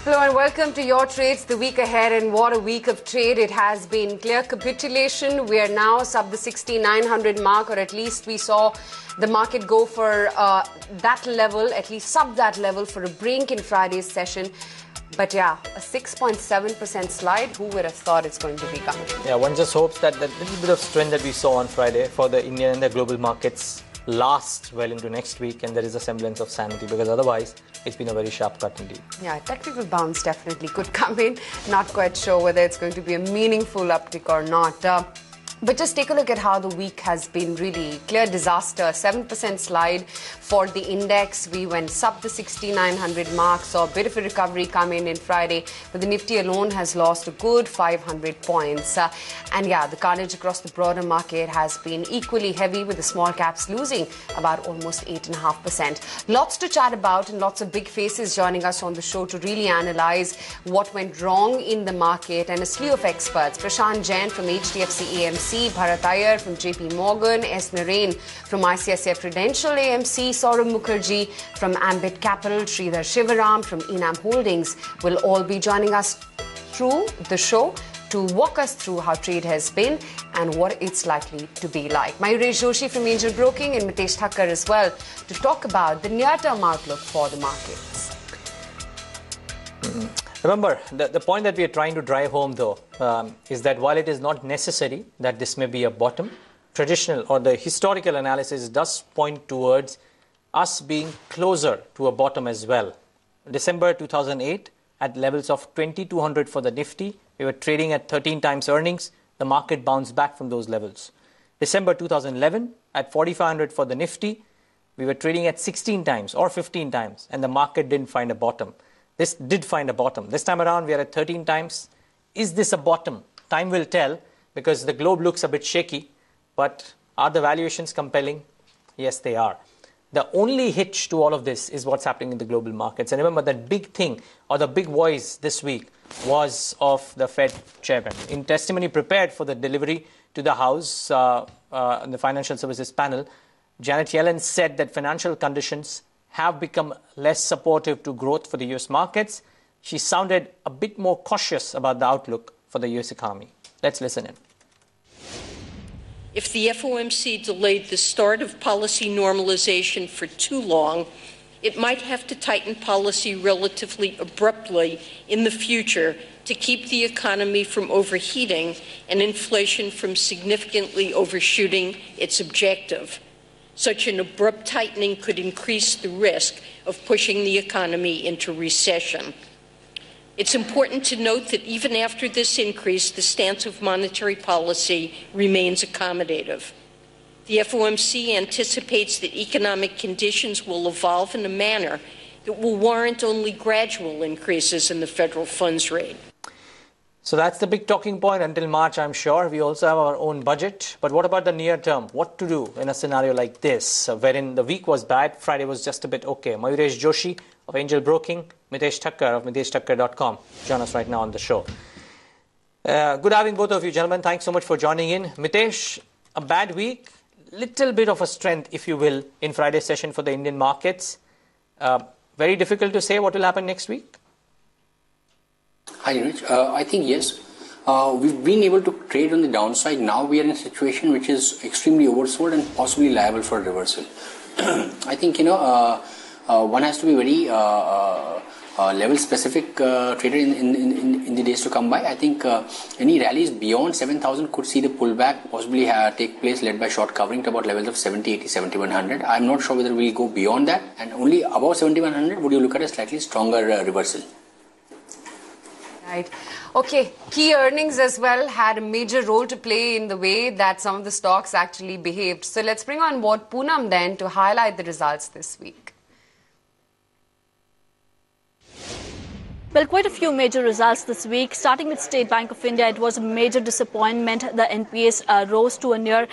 Hello and welcome to Your Trades, the week ahead, and what a week of trade it has been. Clear capitulation. We are now sub the 6,900 mark, or at least we saw the market go for that level, at least sub that level for a brink in Friday's session. But yeah, a 6.7% slide, who would have thought it's going to be coming? Yeah, one just hopes that that little bit of strength that we saw on Friday for the Indian and the global markets lasts well into next week, and there is a semblance of sanity, because otherwise it's been a very sharp cut indeed. Yeah, technical bounce definitely could come in. Not quite sure whether it's going to be a meaningful uptick or not. But just take a look at how the week has been. Really clear disaster. 7% slide for the index. We went sub the 6,900 mark, saw a bit of a recovery come in Friday, but the Nifty alone has lost a good 500 points. And yeah, the carnage across the broader market has been equally heavy, with the small caps losing about almost 8.5%. Lots to chat about and lots of big faces joining us on the show to really analyze what went wrong in the market, and a slew of experts. Prashant Jain from HDFC AMC, Bharat Iyer from JP Morgan, S. Narain from ICICI Prudential AMC, Saurabh Mukherjee from Ambit Capital, Sridhar Shivaram from Enam Holdings will all be joining us through the show to walk us through how trade has been and what it's likely to be like. Mayuresh Joshi from Angel Broking and Mitesh Thakkar as well to talk about the near-term outlook for the markets. Remember, the point that we are trying to drive home, though, is that while it is not necessary that this may be a bottom, traditional or the historical analysis does point towards us being closer to a bottom as well. December 2008, at levels of 2,200 for the Nifty, we were trading at 13 times earnings. The market bounced back from those levels. December 2011, at 4,500 for the Nifty, we were trading at 16 times or 15 times, and the market didn't find a bottom. This did find a bottom. This time around, we are at 13 times. Is this a bottom? Time will tell, because the globe looks a bit shaky. But are the valuations compelling? Yes, they are. The only hitch to all of this is what's happening in the global markets. And remember, that big thing, or the big voice this week, was of the Fed chairman. In testimony prepared for the delivery to the House, the Financial Services panel, Janet Yellen said that financial conditions have become less supportive to growth for the US markets. She sounded a bit more cautious about the outlook for the US economy. Let's listen in. If the FOMC delayed the start of policy normalization for too long, it might have to tighten policy relatively abruptly in the future to keep the economy from overheating and inflation from significantly overshooting its objective. Such an abrupt tightening could increase the risk of pushing the economy into recession. It's important to note that even after this increase, the stance of monetary policy remains accommodative. The FOMC anticipates that economic conditions will evolve in a manner that will warrant only gradual increases in the federal funds rate. So that's the big talking point until March, I'm sure. We also have our own budget. But what about the near term? What to do in a scenario like this, wherein the week was bad, Friday was just a bit okay? Mayuresh Joshi of Angel Broking, Mitesh Thakkar of MiteshThakkar.com join us right now on the show. Good having both of you, gentlemen. Thanks so much for joining in. Mitesh, a bad week, little bit of a strength, if you will, in Friday's session for the Indian markets. Very difficult to say what will happen next week. Hi, Rich. I think yes. We've been able to trade on the downside. Now we are in a situation which is extremely oversold and possibly liable for a reversal. I think, one has to be very level-specific trader in the days to come by. I think any rallies beyond 7,000 could see the pullback possibly take place, led by short covering to about levels of 70, 80, 7,100. I'm not sure whether we'll go beyond that, and only above 7,100 would you look at a slightly stronger reversal. Right. Okay, key earnings as well had a major role to play in the way that some of the stocks actually behaved. So let's bring on board Poonam then to highlight the results this week. Well, quite a few major results this week. Starting with State Bank of India, it was a major disappointment. The NPAs rose to a near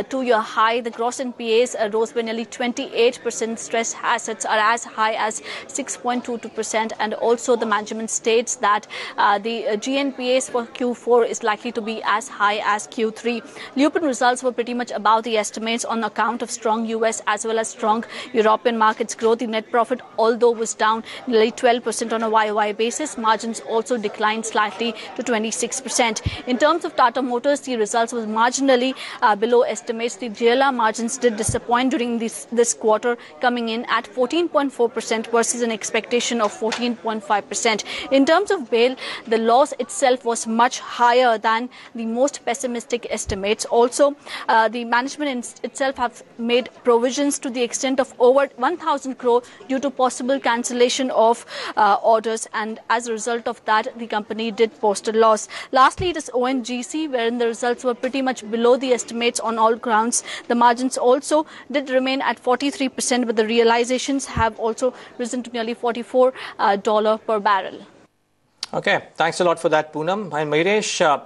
two-year high. The gross NPAs rose by nearly 28%. Stress assets are as high as 6.22%. And also the management states that the GNPAs for Q4 is likely to be as high as Q3. Lupin results were pretty much above the estimates on account of strong US as well as strong European markets growth. The net profit, although was down nearly 12% on a YOY basis, basis, margins also declined slightly to 26%. In terms of Tata Motors, the results was marginally below estimates. The JLR margins did disappoint during this quarter, coming in at 14.4% versus an expectation of 14.5%. In terms of BAIL, the loss itself was much higher than the most pessimistic estimates. Also, the management itself have made provisions to the extent of over 1,000 crore due to possible cancellation of orders, and as a result of that, the company did post a loss. Lastly, it is ONGC, wherein the results were pretty much below the estimates on all grounds. The margins also did remain at 43%, but the realizations have also risen to nearly $44 per barrel. Okay, thanks a lot for that, Poonam. And Mayuresh,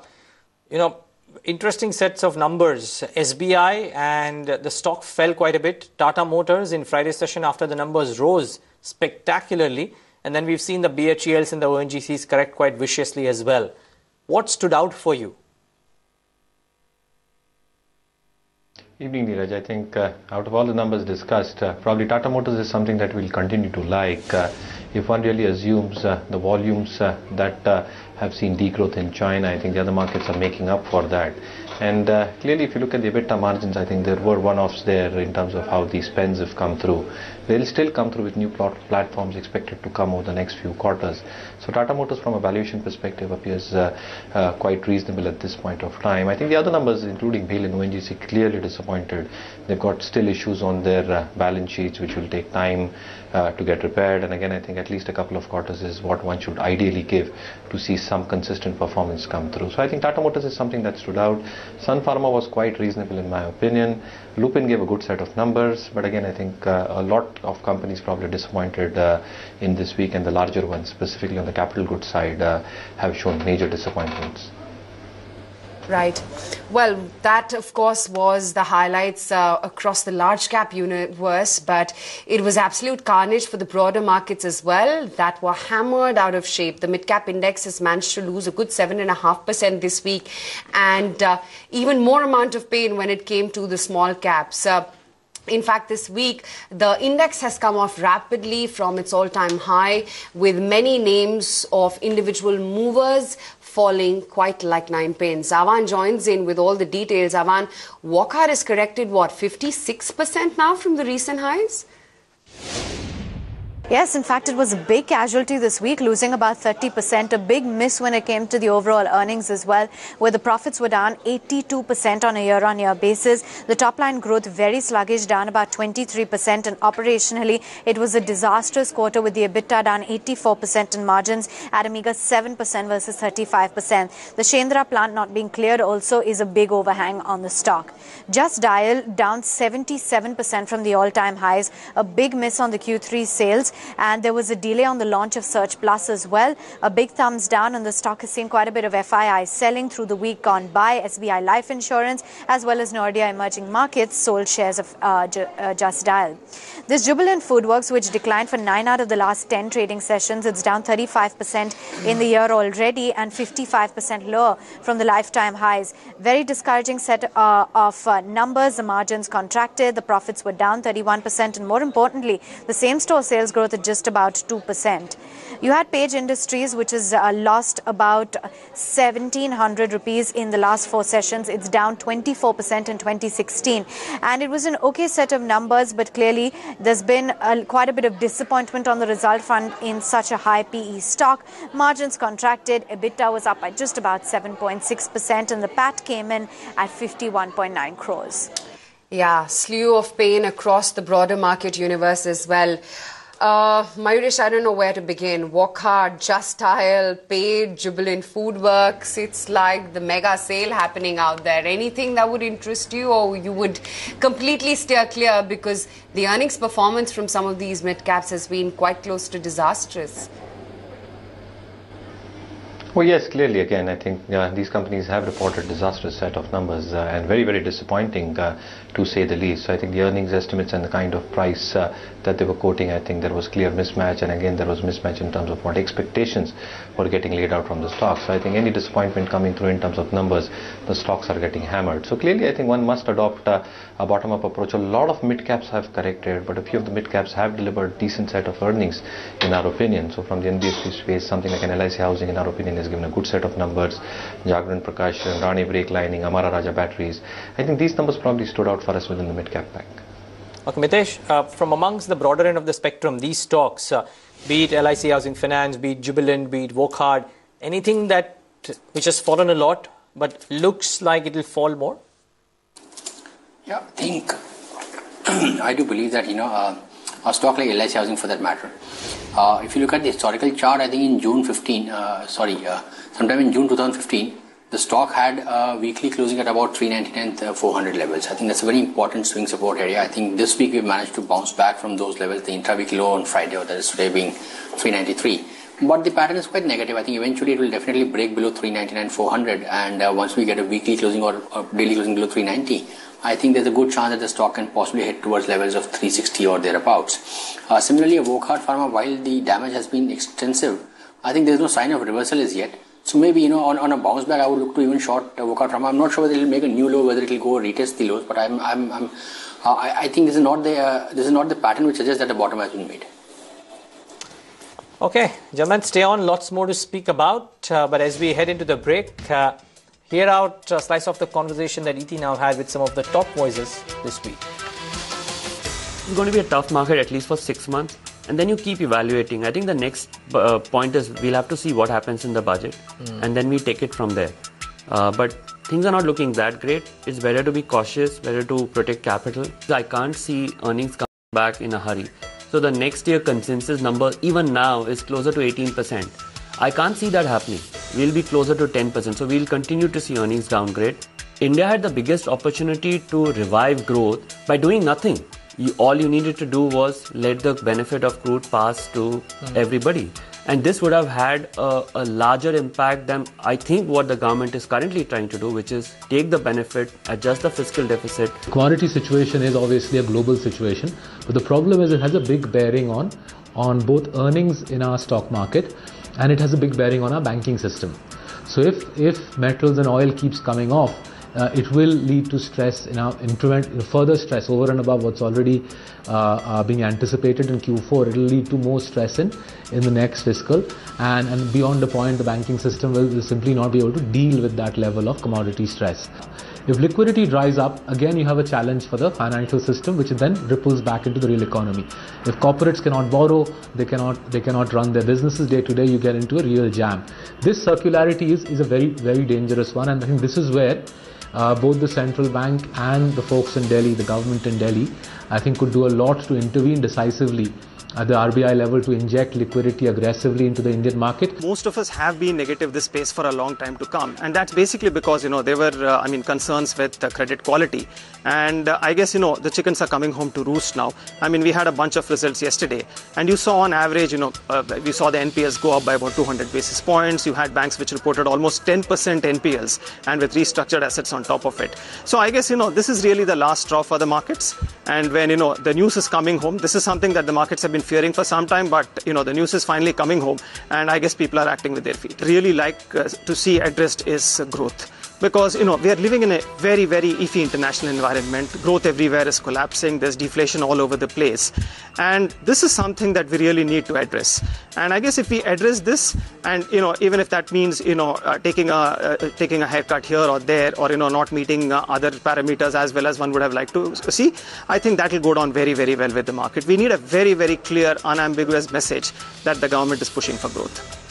interesting sets of numbers. SBI and the stock fell quite a bit. Tata Motors in Friday's session after the numbers rose spectacularly. And then we've seen the BHELs and the ONGCs correct quite viciously as well. What stood out for you? Evening, Neeraj. I think out of all the numbers discussed, probably Tata Motors is something that we'll continue to like. If one really assumes the volumes that have seen degrowth in China, I think the other markets are making up for that. And clearly, if you look at the EBITDA margins, I think there were one-offs there in terms of how these spends have come through. They'll still come through with new platforms expected to come over the next few quarters. So Tata Motors from a valuation perspective appears quite reasonable at this point of time. I think the other numbers, including BAIL and ONGC, clearly disappointed. They've got still issues on their balance sheets, which will take time to get repaired. And again, I think at least a couple of quarters is what one should ideally give to see some consistent performance come through. So I think Tata Motors is something that stood out. Sun Pharma was quite reasonable in my opinion. Lupin gave a good set of numbers, but again I think a lot of companies probably disappointed in this week, and the larger ones, specifically on the capital goods side, have shown major disappointments. Right. Well, that, of course, was the highlights across the large cap universe, but it was absolute carnage for the broader markets as well that were hammered out of shape. The mid-cap index has managed to lose a good 7.5% this week, and even more amount of pain when it came to the small caps. In fact, this week, the index has come off rapidly from its all-time high, with many names of individual movers falling quite like nine pins. Avan joins in with all the details. Avan, Wockhardt has corrected, what, 56% now from the recent highs? Yes, in fact, it was a big casualty this week, losing about 30%, a big miss when it came to the overall earnings as well, where the profits were down 82% on a year-on-year basis. The top line growth very sluggish, down about 23%, and operationally, it was a disastrous quarter with the EBITDA down 84% and margins at a meager 7% versus 35%. The Shendra plant not being cleared also is a big overhang on the stock. Just Dial down 77% from the all-time highs, a big miss on the Q3 sales. And there was a delay on the launch of Search Plus as well. A big thumbs down, and the stock has seen quite a bit of FII selling through the week gone by. SBI Life Insurance as well as Nordea Emerging Markets sold shares of Just Dial. This Jubilant Foodworks, which declined for 9 out of the last 10 trading sessions, it's down 35% in the year already and 55% lower from the lifetime highs. Very discouraging set of numbers. The margins contracted, the profits were down 31%, and more importantly, the same-store sales growth at just about 2%. You had Page Industries, which has lost about 1,700 rupees in the last 4 sessions. It's down 24% in 2016. And it was an okay set of numbers, but clearly there's been quite a bit of disappointment on the result front in such a high PE stock. Margins contracted, EBITDA was up by just about 7.6%, and the PAT came in at 51.9 crores. Yeah, slew of pain across the broader market universe as well. Mayuresh, I don't know where to begin. Wockhardt, Just Dial, Page, Jubilant Foodworks. It's like the mega sale happening out there. Anything that would interest you, or you would completely steer clear because the earnings performance from some of these mid-caps has been quite close to disastrous? Oh yes, clearly again I think these companies have reported disastrous set of numbers and very, very disappointing to say the least. So I think the earnings estimates and the kind of price that they were quoting, I think there was clear mismatch, and again there was mismatch in terms of what expectations were getting laid out from the stocks. So I think any disappointment coming through in terms of numbers, the stocks are getting hammered. So clearly I think one must adopt a bottom-up approach. A lot of mid-caps have corrected, but a few of the mid-caps have delivered decent set of earnings in our opinion. So from the NBFC space, something like an LIC Housing in our opinion has given a good set of numbers. Jagran Prakash, Rani Brake Lining, Amara Raja Batteries. I think these numbers probably stood out for us within the mid-cap pack. Okay, Mitesh, from amongst the broader end of the spectrum, these stocks, be it LIC Housing Finance, be it Jubilant, be it Wokhard, anything which has fallen a lot but looks like it will fall more? Yeah, I think I do believe that, a stock like LIC Housing for that matter. If you look at the historical chart, I think in sometime in June 2015, the stock had a weekly closing at about 399 400 levels. I think that's a very important swing support area. I think this week we've managed to bounce back from those levels, the intra-week low on Friday, or that is today being 393. But the pattern is quite negative. I think eventually it will definitely break below 399 400, and once we get a weekly closing or a daily closing below 390, I think there's a good chance that the stock can possibly head towards levels of 360 or thereabouts. Similarly, a Wokhard Pharma, while the damage has been extensive, I think there's no sign of reversal as yet. So maybe, on a bounce back, I would look to even short Wokhard Pharma. I'm not sure whether it will make a new low, whether it will go retest the lows, but I think this is not the pattern which suggests that the bottom has been made. Okay, gentlemen, stay on. Lots more to speak about. But as we head into the break, hear out a slice of the conversation that ET now had with some of the top voices this week. It's going to be a tough market at least for 6 months. And then you keep evaluating. I think the next point is we'll have to see what happens in the budget. And then we take it from there. But things are not looking that great. It's better to be cautious, better to protect capital. I can't see earnings come back in a hurry. So the next year consensus number even now is closer to 18%. I can't see that happening. We'll be closer to 10%. So we'll continue to see earnings downgrade. India had the biggest opportunity to revive growth by doing nothing. All you needed to do was let the benefit of crude pass to everybody. And this would have had a larger impact than I think what the government is currently trying to do, which is take the benefit, adjust the fiscal deficit. Commodity situation is obviously a global situation, but the problem is it has a big bearing on both earnings in our stock market, and it has a big bearing on our banking system. So if metals and oil keeps coming off, it will lead to stress further stress over and above what's already being anticipated in Q4. It will lead to more stress in the next fiscal, and beyond the point, the banking system will simply not be able to deal with that level of commodity stress. If liquidity dries up, again you have a challenge for the financial system, which then ripples back into the real economy. If corporates cannot borrow, they cannot run their businesses day to day, you get into a real jam. This circularity is a very, very dangerous one, and I think this is where both the central bank and the folks in Delhi, the government in Delhi, I think could do a lot to intervene decisively at the RBI level to inject liquidity aggressively into the Indian market. Most of us have been negative this space for a long time to come, and that's basically because there were concerns with credit quality, and I guess the chickens are coming home to roost now. We had a bunch of results yesterday, and you saw on average we saw the NPLs go up by about 200 basis points. You had banks which reported almost 10% NPLs and with restructured assets on top of it. So I guess this is really the last straw for the markets, and when the news is coming home, this is something that the markets have been fearing for some time, but the news is finally coming home, and I guess people are acting with their feet. Really like to see addressed is growth, because we are living in a very, very iffy international environment. Growth everywhere is collapsing. There's deflation all over the place, and this is something that we really need to address. And I guess if we address this, and even if that means taking a haircut here or there, or not meeting other parameters as well as one would have liked to see, I think that will go down very, very well with the market. We need a very, very clear, unambiguous message that the government is pushing for growth.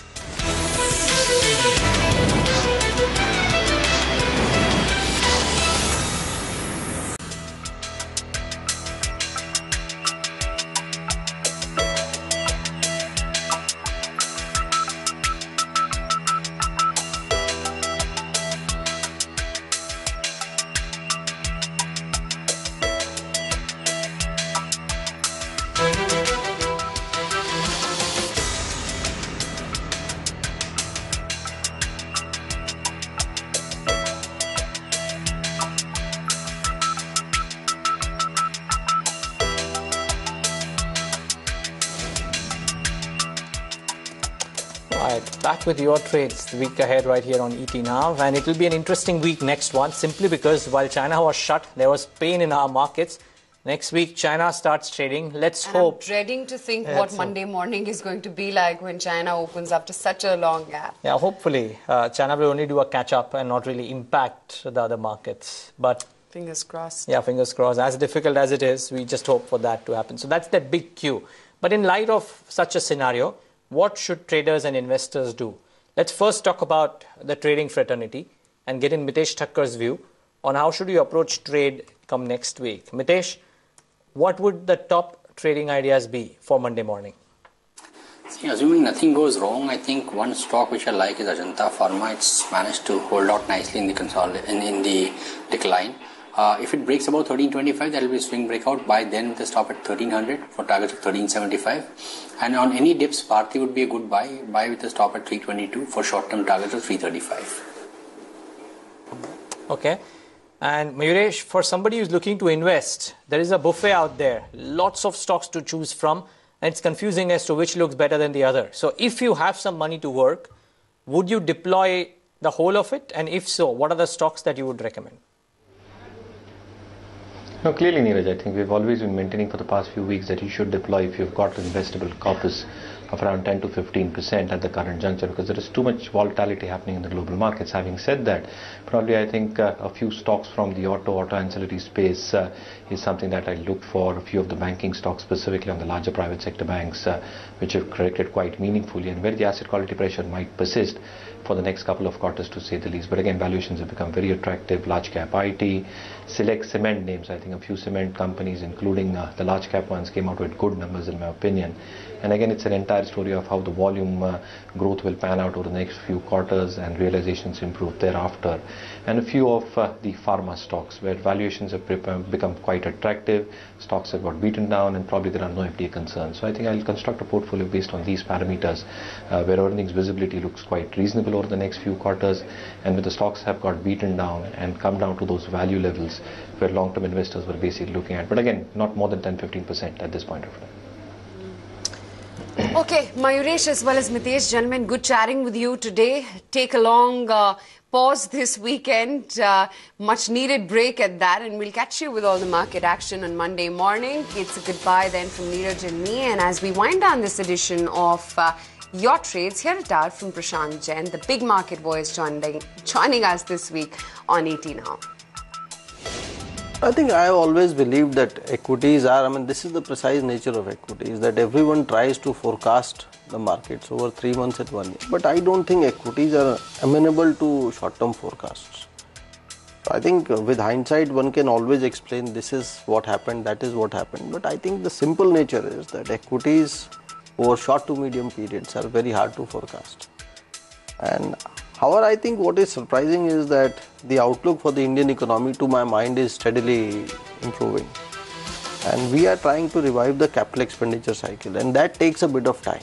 right, back with your trades the week ahead right here on ET Now, and it will be an interesting week next one, simply because while China was shut, there was pain in our markets. Next week, China starts trading. Let's hope. I'm dreading to think what Monday morning is going to be like when China opens after such a long gap. Yeah, hopefully, China will only do a catch-up and not really impact the other markets. But fingers crossed. Yeah, fingers crossed. As difficult as it is, we just hope for that to happen. So that's the big cue. But in light of such a scenario, what should traders and investors do? Let's first talk about the trading fraternity and get in Mitesh Thakkar's view on how should you approach trade come next week. Mitesh, what would the top trading ideas be for Monday morning? See, assuming nothing goes wrong, I think one stock which I like is Ajanta Pharma. It's managed to hold out nicely in the decline. If it breaks about 1325, that will be a swing breakout. By then, the stop at 1300 for targets of 1375. And on any dips, Bharti would be a good buy. Buy with a stop at 322 for short-term targets of 335. Okay. And Mayuresh, for somebody who's looking to invest, there is a buffet out there. Lots of stocks to choose from. And it's confusing as to which looks better than the other. So if you have some money to work, would you deploy the whole of it? And if so, what are the stocks that you would recommend? No, clearly, Neeraj, I think we've always been maintaining for the past few weeks that you should deploy if you've got an investable corpus of around 10 to 15% at the current juncture, because there is too much volatility happening in the global markets. Having said that, probably I think a few stocks from the auto ancillary space is something that I look for. A few of the banking stocks, specifically on the larger private sector banks, which have corrected quite meaningfully and where the asset quality pressure might persist for the next couple of quarters, to say the least. But again, valuations have become very attractive. Large cap IT, select cement names. I think a few cement companies, including the large cap ones, came out with good numbers in my opinion. And again, it's an entire story of how the volume growth will pan out over the next few quarters and realizations improve thereafter. And a few of the pharma stocks where valuations have become quite attractive. Stocks have got beaten down and probably there are no FDA concerns. So I think I'll construct a portfolio based on these parameters where earnings visibility looks quite reasonable over the next few quarters, and where the stocks have got beaten down and come down to those value levels where long-term investors were basically looking at. But again, not more than 10-15% at this point of time. Okay, Mayuresh as well as Mitesh, gentlemen, good chatting with you today. Take a long pause this weekend, much needed break at that, and we'll catch you with all the market action on Monday morning. It's a goodbye then from Neeraj and me, and as we wind down this edition of Your Trades, here it out from Prashant Jain, the big market voice joining us this week on ET Now. I think I have always believed that equities are, this is the precise nature of equities, that everyone tries to forecast the markets over 3 months at 1 year. But I don't think equities are amenable to short-term forecasts. I think with hindsight, one can always explain this is what happened, that is what happened. But I think the simple nature is that equities over short to medium periods are very hard to forecast. And however, I think what is surprising is that the outlook for the Indian economy, to my mind, is steadily improving. And we are trying to revive the capital expenditure cycle, and that takes a bit of time.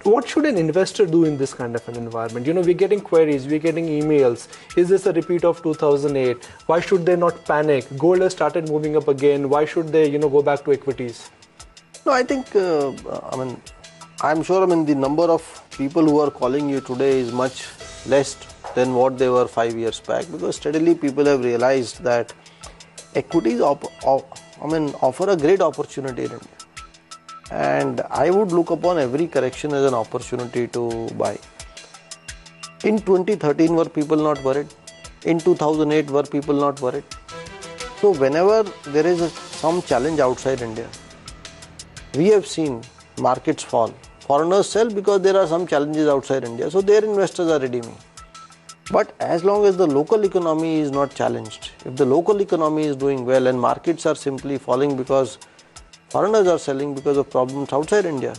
What should an investor do in this kind of an environment? You know, we're getting queries, we're getting emails. Is this a repeat of 2008? Why should they not panic? Gold has started moving up again. Why should they, go back to equities? No, I think, I'm sure, the number of people who are calling you today is much less than what they were 5 years back, because steadily people have realized that equities offer a great opportunity in India. And I would look upon every correction as an opportunity to buy. In 2013, were people not worried? In 2008, were people not worried? So whenever there is some challenge outside India, we have seen markets fall. Foreigners sell because there are some challenges outside India, so their investors are redeeming. But as long as the local economy is not challenged, if the local economy is doing well and markets are simply falling because foreigners are selling because of problems outside India,